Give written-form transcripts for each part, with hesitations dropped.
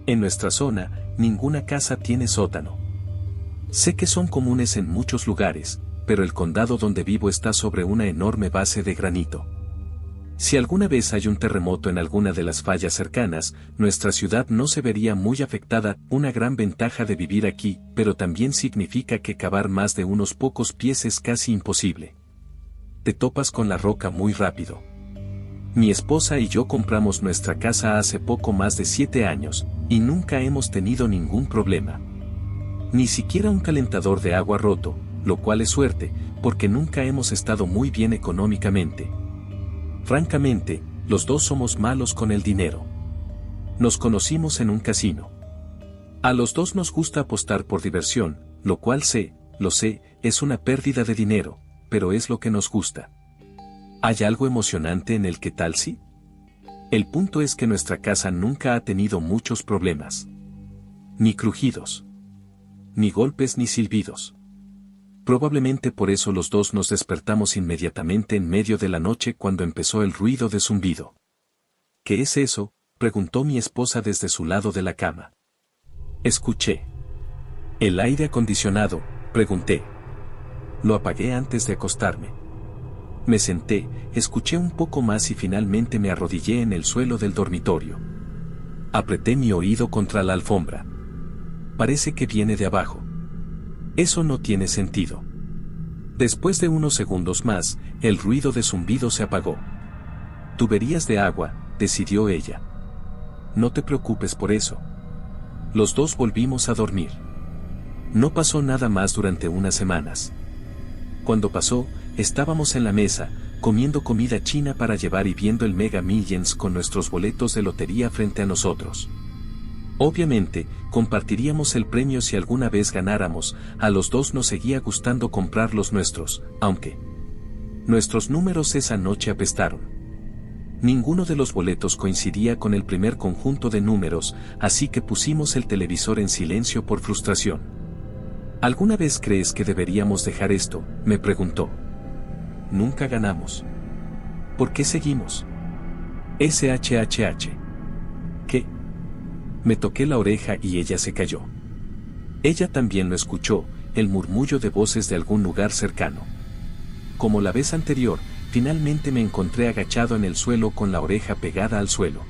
En nuestra zona, ninguna casa tiene sótano. Sé que son comunes en muchos lugares, pero el condado donde vivo está sobre una enorme base de granito. Si alguna vez hay un terremoto en alguna de las fallas cercanas, nuestra ciudad no se vería muy afectada. Una gran ventaja de vivir aquí, pero también significa que cavar más de unos pocos pies es casi imposible. Te topas con la roca muy rápido. Mi esposa y yo compramos nuestra casa hace poco más de 7 años, y nunca hemos tenido ningún problema. Ni siquiera un calentador de agua roto, lo cual es suerte, porque nunca hemos estado muy bien económicamente. Francamente, los dos somos malos con el dinero. Nos conocimos en un casino. A los dos nos gusta apostar por diversión, lo cual lo sé, es una pérdida de dinero, pero es lo que nos gusta. ¿Hay algo emocionante en el qué tal si? El punto es que nuestra casa nunca ha tenido muchos problemas. Ni crujidos. Ni golpes ni silbidos. Probablemente por eso los dos nos despertamos inmediatamente en medio de la noche cuando empezó el ruido de zumbido. ¿Qué es eso?, preguntó mi esposa desde su lado de la cama. Escuché. ¿El aire acondicionado?, pregunté. Lo apagué antes de acostarme. Me senté, escuché un poco más y finalmente me arrodillé en el suelo del dormitorio. Apreté mi oído contra la alfombra. Parece que viene de abajo. Eso no tiene sentido. Después de unos segundos más, el ruido de zumbido se apagó. Tuberías de agua, decidió ella. No te preocupes por eso. Los dos volvimos a dormir. No pasó nada más durante unas semanas. Cuando pasó, estábamos en la mesa, comiendo comida china para llevar y viendo el Mega Millions con nuestros boletos de lotería frente a nosotros. Obviamente, compartiríamos el premio si alguna vez ganáramos. A los dos nos seguía gustando comprar los nuestros, aunque nuestros números esa noche apestaron. Ninguno de los boletos coincidía con el primer conjunto de números, así que pusimos el televisor en silencio por frustración. ¿Alguna vez crees que deberíamos dejar esto?, me preguntó. Nunca ganamos. ¿Por qué seguimos? SHHH. ¿Qué? Me toqué la oreja y ella se calló. Ella también lo escuchó, el murmullo de voces de algún lugar cercano. Como la vez anterior, finalmente me encontré agachado en el suelo con la oreja pegada al suelo.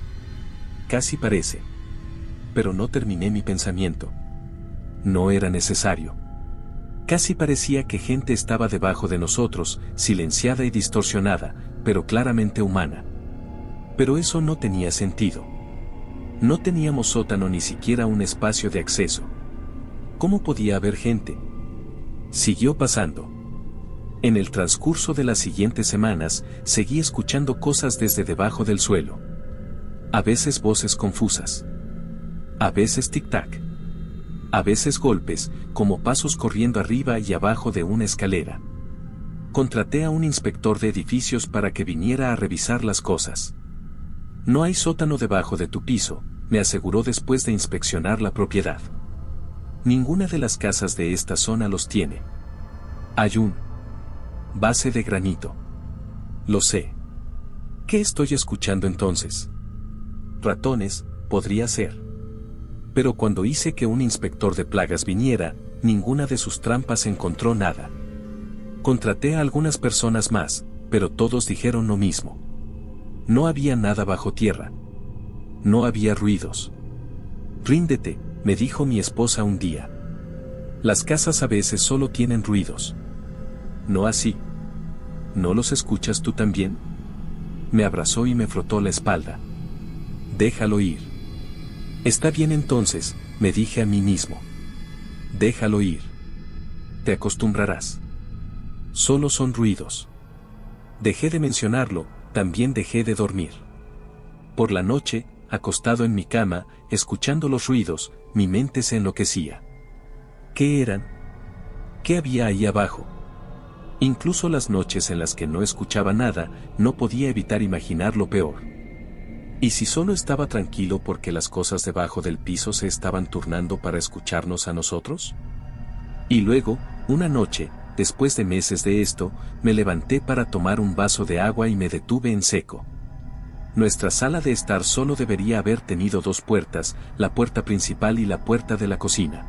Casi parece. Pero no terminé mi pensamiento. No era necesario. Casi parecía que gente estaba debajo de nosotros, silenciada y distorsionada, pero claramente humana. Pero eso no tenía sentido. No teníamos sótano ni siquiera un espacio de acceso. ¿Cómo podía haber gente? Siguió pasando. En el transcurso de las siguientes semanas, seguí escuchando cosas desde debajo del suelo. A veces voces confusas. A veces tic-tac. A veces golpes, como pasos corriendo arriba y abajo de una escalera. Contraté a un inspector de edificios para que viniera a revisar las cosas. No hay sótano debajo de tu piso, me aseguró después de inspeccionar la propiedad. Ninguna de las casas de esta zona los tiene. Hay un base de granito. Lo sé. ¿Qué estoy escuchando entonces? Ratones, podría ser. Pero cuando hice que un inspector de plagas viniera, ninguna de sus trampas encontró nada. Contraté a algunas personas más, pero todos dijeron lo mismo. No había nada bajo tierra. No había ruidos. Ríndete, me dijo mi esposa un día. Las casas a veces solo tienen ruidos. No así. ¿No los escuchas tú también? Me abrazó y me frotó la espalda. Déjalo ir. Está bien entonces, me dije a mí mismo. Déjalo ir. Te acostumbrarás. Solo son ruidos. Dejé de mencionarlo, también dejé de dormir. Por la noche, acostado en mi cama, escuchando los ruidos, mi mente se enloquecía. ¿Qué eran? ¿Qué había ahí abajo? Incluso las noches en las que no escuchaba nada, no podía evitar imaginar lo peor. ¿Y si solo estaba tranquilo porque las cosas debajo del piso se estaban turnando para escucharnos a nosotros? Y luego, una noche, después de meses de esto, me levanté para tomar un vaso de agua y me detuve en seco. Nuestra sala de estar solo debería haber tenido dos puertas, la puerta principal y la puerta de la cocina.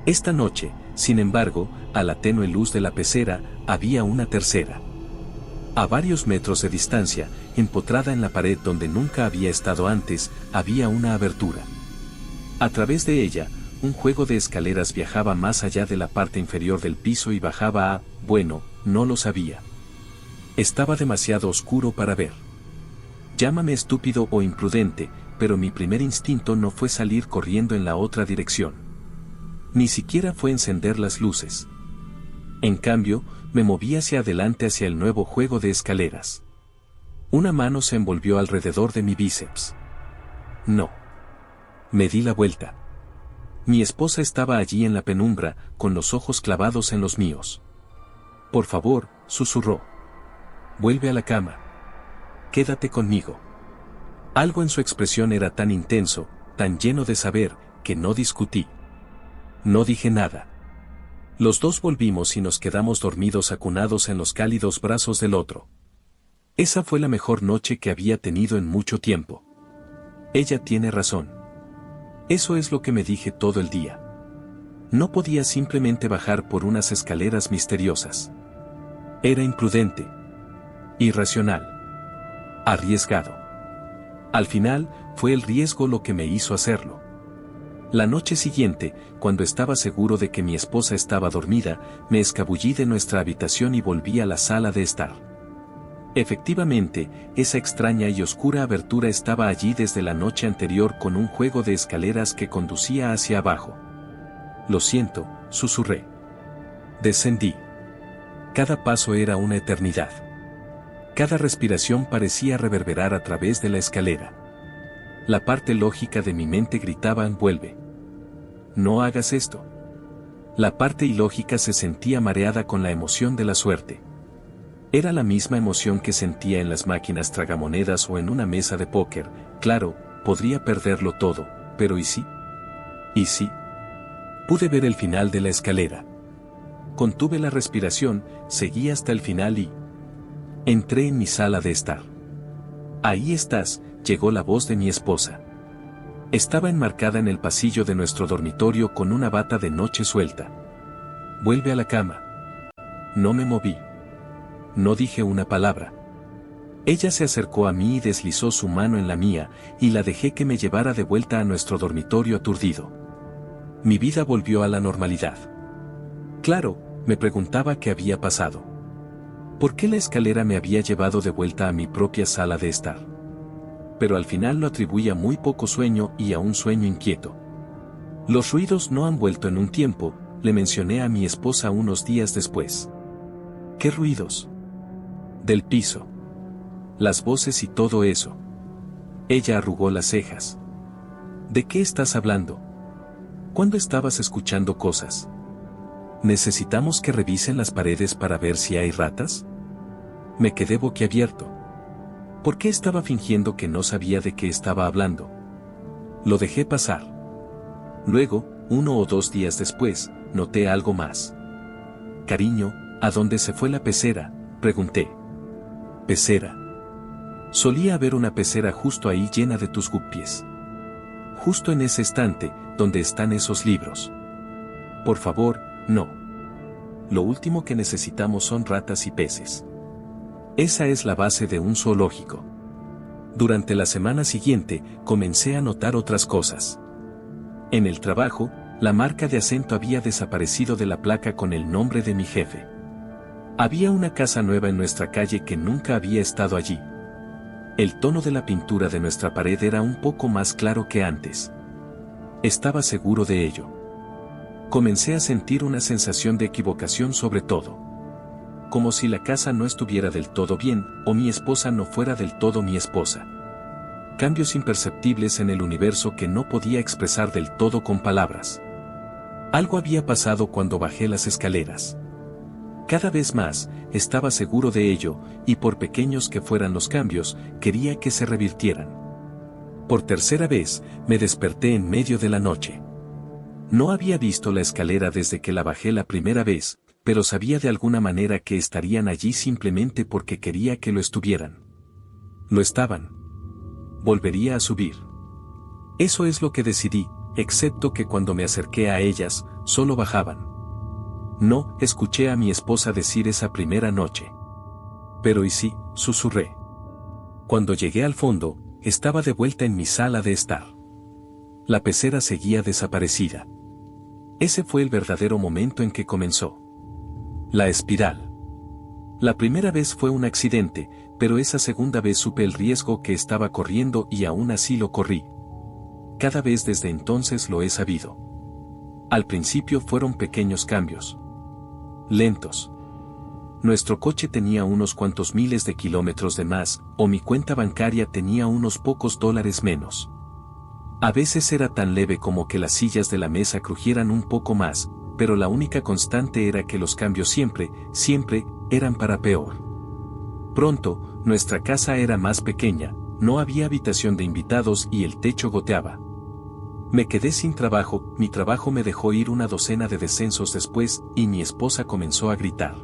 Esta noche, sin embargo, a la tenue luz de la pecera, había una tercera. A varios metros de distancia, empotrada en la pared donde nunca había estado antes, había una abertura. A través de ella, un juego de escaleras viajaba más allá de la parte inferior del piso y bajaba a, bueno, no lo sabía. Estaba demasiado oscuro para ver. Llámame estúpido o imprudente, pero mi primer instinto no fue salir corriendo en la otra dirección. Ni siquiera fue encender las luces. En cambio, me moví hacia adelante hacia el nuevo juego de escaleras. Una mano se envolvió alrededor de mi bíceps. No. Me di la vuelta. Mi esposa estaba allí en la penumbra, con los ojos clavados en los míos. Por favor, susurró. Vuelve a la cama. Quédate conmigo. Algo en su expresión era tan intenso, tan lleno de saber, que no discutí. No dije nada. Los dos volvimos y nos quedamos dormidos acunados en los cálidos brazos del otro. Esa fue la mejor noche que había tenido en mucho tiempo. Ella tiene razón. Eso es lo que me dije todo el día. No podía simplemente bajar por unas escaleras misteriosas. Era imprudente. Irracional. Arriesgado. Al final, fue el riesgo lo que me hizo hacerlo. La noche siguiente, cuando estaba seguro de que mi esposa estaba dormida, me escabullí de nuestra habitación y volví a la sala de estar. Efectivamente, esa extraña y oscura abertura estaba allí desde la noche anterior con un juego de escaleras que conducía hacia abajo. Lo siento, susurré. Descendí. Cada paso era una eternidad. Cada respiración parecía reverberar a través de la escalera. La parte lógica de mi mente gritaba: envuelve. No hagas esto. La parte ilógica se sentía mareada con la emoción de la suerte. Era la misma emoción que sentía en las máquinas tragamonedas o en una mesa de póker. Claro, podría perderlo todo, pero ¿y si? ¿Y si? Pude ver el final de la escalera. Contuve la respiración, seguí hasta el final y... entré en mi sala de estar. Ahí estás, llegó la voz de mi esposa. Estaba enmarcada en el pasillo de nuestro dormitorio con una bata de noche suelta. Vuelve a la cama. No me moví. No dije una palabra. Ella se acercó a mí y deslizó su mano en la mía, y la dejé que me llevara de vuelta a nuestro dormitorio aturdido. Mi vida volvió a la normalidad. Claro, me preguntaba qué había pasado. ¿Por qué la escalera me había llevado de vuelta a mi propia sala de estar? Pero al final lo atribuí a muy poco sueño y a un sueño inquieto. Los ruidos no han vuelto en un tiempo, le mencioné a mi esposa unos días después. ¿Qué ruidos? Del piso. Las voces y todo eso. Ella arrugó las cejas. ¿De qué estás hablando? ¿Cuándo estabas escuchando cosas? ¿Necesitamos que revisen las paredes para ver si hay ratas? Me quedé boquiabierto. ¿Por qué estaba fingiendo que no sabía de qué estaba hablando? Lo dejé pasar. Luego, 1 o 2 días después, noté algo más. Cariño, ¿a dónde se fue la pecera?, pregunté. Pecera. Solía haber una pecera justo ahí llena de tus guppies. Justo en ese estante, donde están esos libros. Por favor, no. Lo último que necesitamos son ratas y peces. Esa es la base de un zoológico. Durante la semana siguiente, comencé a notar otras cosas. En el trabajo, la marca de acento había desaparecido de la placa con el nombre de mi jefe. Había una casa nueva en nuestra calle que nunca había estado allí. El tono de la pintura de nuestra pared era un poco más claro que antes. Estaba seguro de ello. Comencé a sentir una sensación de equivocación sobre todo. Como si la casa no estuviera del todo bien, o mi esposa no fuera del todo mi esposa. Cambios imperceptibles en el universo que no podía expresar del todo con palabras. Algo había pasado cuando bajé las escaleras. Cada vez más, estaba seguro de ello, y por pequeños que fueran los cambios, quería que se revirtieran. Por tercera vez, me desperté en medio de la noche. No había visto la escalera desde que la bajé la primera vez, pero sabía de alguna manera que estarían allí simplemente porque quería que lo estuvieran. Lo estaban. volvería a subir. Eso es lo que decidí, excepto que cuando me acerqué a ellas, solo bajaban. No, escuché a mi esposa decir esa primera noche. Pero ¿y sí?, susurré. Cuando llegué al fondo, estaba de vuelta en mi sala de estar. La pecera seguía desaparecida. Ese fue el verdadero momento en que comenzó. La espiral. La primera vez fue un accidente, pero esa segunda vez supe el riesgo que estaba corriendo y aún así lo corrí. Cada vez desde entonces lo he sabido. Al principio fueron pequeños cambios. Lentos. Nuestro coche tenía unos cuantos miles de kilómetros de más, o mi cuenta bancaria tenía unos pocos dólares menos. A veces era tan leve como que las sillas de la mesa crujieran un poco más, pero la única constante era que los cambios siempre, eran para peor. Pronto, nuestra casa era más pequeña, no había habitación de invitados y el techo goteaba. Me quedé sin trabajo, mi trabajo me dejó ir una docena de descensos después, y mi esposa comenzó a gritar.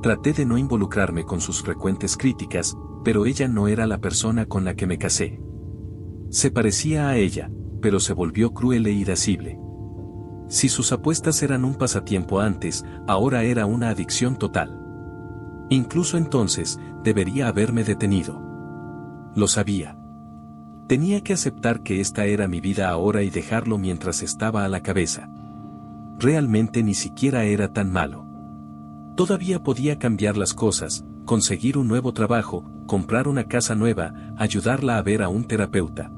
Traté de no involucrarme con sus frecuentes críticas, pero ella no era la persona con la que me casé. Se parecía a ella, pero se volvió cruel e irascible. Si sus apuestas eran un pasatiempo antes, ahora era una adicción total. Incluso entonces, debería haberme detenido. Lo sabía. Tenía que aceptar que esta era mi vida ahora y dejarlo mientras estaba a la cabeza. Realmente ni siquiera era tan malo. Todavía podía cambiar las cosas, conseguir un nuevo trabajo, comprar una casa nueva, ayudarla a ver a un terapeuta.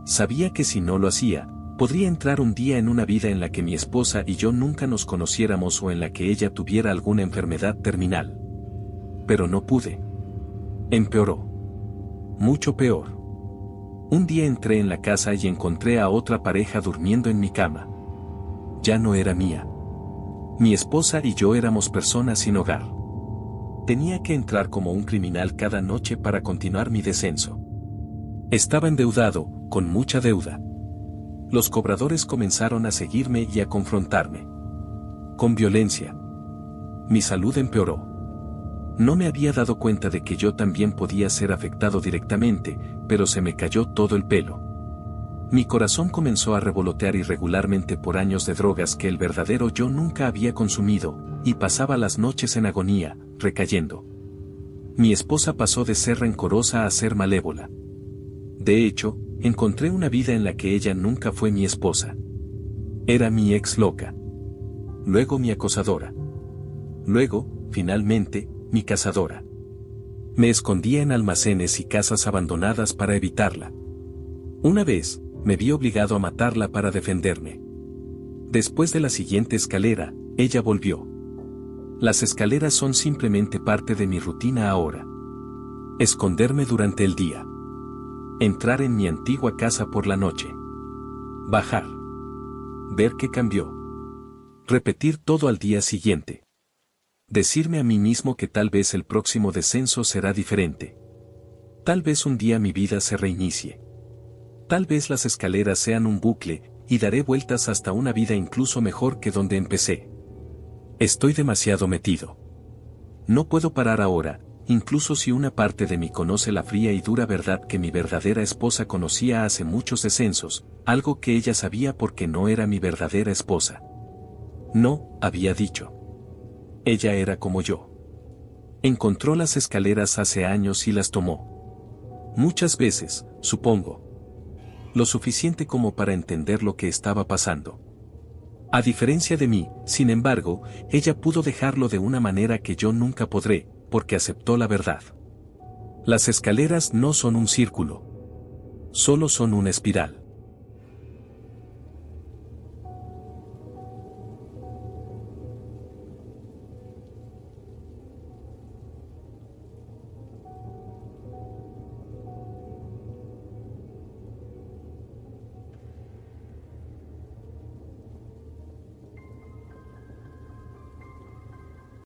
Sabía que si no lo hacía, podría entrar un día en una vida en la que mi esposa y yo nunca nos conociéramos o en la que ella tuviera alguna enfermedad terminal. Pero no pude. Empeoró. Mucho peor. Un día entré en la casa y encontré a otra pareja durmiendo en mi cama. Ya no era mía. Mi esposa y yo éramos personas sin hogar. Tenía que entrar como un criminal cada noche para continuar mi descenso. Estaba endeudado, con mucha deuda. Los cobradores comenzaron a seguirme y a confrontarme. Con violencia. Mi salud empeoró. No me había dado cuenta de que yo también podía ser afectado directamente, pero se me cayó todo el pelo. Mi corazón comenzó a revolotear irregularmente por años de drogas que el verdadero yo nunca había consumido, y pasaba las noches en agonía, recayendo. Mi esposa pasó de ser rencorosa a ser malévola. De hecho, encontré una vida en la que ella nunca fue mi esposa. Era mi ex loca. Luego mi acosadora. Luego, finalmente, mi cazadora. Me escondía en almacenes y casas abandonadas para evitarla. Una vez, me vi obligado a matarla para defenderme. Después de la siguiente escalera, ella volvió. Las escaleras son simplemente parte de mi rutina ahora. Esconderme durante el día. Entrar en mi antigua casa por la noche. Bajar. Ver qué cambió. Repetir todo al día siguiente. Decirme a mí mismo que tal vez el próximo descenso será diferente. Tal vez un día mi vida se reinicie. Tal vez las escaleras sean un bucle, y daré vueltas hasta una vida incluso mejor que donde empecé. Estoy demasiado metido. No puedo parar ahora, incluso si una parte de mí conoce la fría y dura verdad que mi verdadera esposa conocía hace muchos descensos, algo que ella sabía porque no era mi verdadera esposa. No, había dicho. Ella era como yo. Encontró las escaleras hace años y las tomó. Muchas veces, supongo. Lo suficiente como para entender lo que estaba pasando. A diferencia de mí, sin embargo, ella pudo dejarlo de una manera que yo nunca podré, porque aceptó la verdad. Las escaleras no son un círculo. Solo son una espiral.